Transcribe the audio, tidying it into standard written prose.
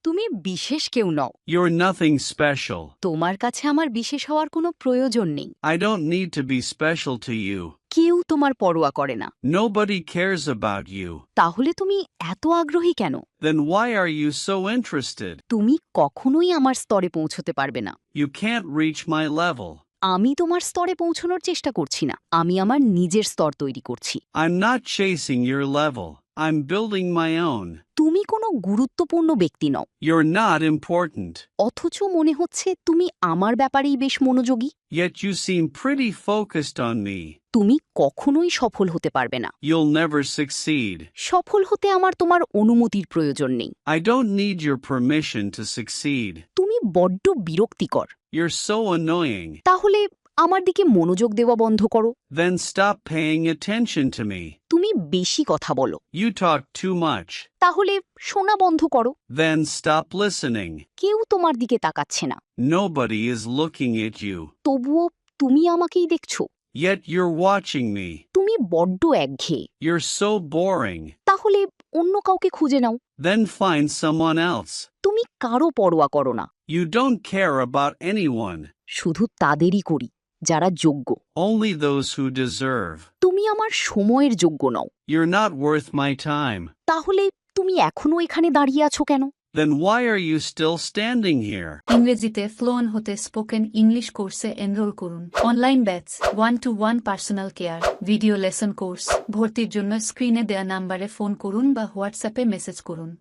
তুমি বিশেষ কেউ নও। You're nothing special. তোমার কাছে আমার বিশেষ হওয়ার কোনো প্রয়োজন নেই। I don't need to be special to you. কেউ তোমার পরোয়া করে না। Nobody cares about you. তাহলে তুমি এত আগ্রহী কেন? Then why are you so interested? তুমি কখনোই আমার স্তরে পৌঁছতে পারবে না। You can't reach my level. আমি তোমার স্তরে পৌঁছানোর চেষ্টা করছি না, আমি আমার নিজের স্তর তৈরি করছি। I'm not chasing your level. I'm building my own. তুমি কোনো গুরুত্বপূর্ণ ব্যক্তি নও, You're not important. অথচ মনে হচ্ছে তুমি আমার ব্যাপারেই বেশ মনোযোগী। Yet you seem pretty focused on me. তুমি কখনোই সফল হতে পারবে না। You'll never succeed. সফল হতে আমার তোমার অনুমতির প্রয়োজন নেই। I don't need your permission to succeed. তুমি বড্ড বিরক্তিকর। You're so annoying. তাহলে আমার দিকে মনোযোগ দেওয়া বন্ধ করো। Then stop paying attention to me. তুমি বেশি কথা বলো। You talk too much. তাহলে শোনা বন্ধ করো। Then stop listening. কেউ তোমার দিকে তাকাচ্ছে না, Nobody is looking at you. তবুও তুমি আমাকেই দেখছো। Yet you're watching me. তুমি বড্ড একঘেয়ে। You're so boring. তাহলে অন্য কাউকে খুঁজে নাও। Then find someone else. তুমি কারো পরোয়া করো না, You don't care about anyone. শুধু তাদেরই করি যারা যোগ্য। Only those who deserve. তুমি আমার সময়ের যোগ্য নও। You're not worth my time. তাহলে তুমি এখনো এখানে দাঁড়িয়ে আছো কেন? Then why are you still standing here? ইংরেজিতে ফ্লুয়েন্ট হতে স্পোকেন ইংলিশ কোর্সে এনরোল করুন। Online batch, 1-to-1 personal care, video lesson course. ভর্তির জন্য স্ক্রিনে দেয়া নাম্বারে ফোন করুন বা হোয়াটসঅ্যাপে মেসেজ করুন।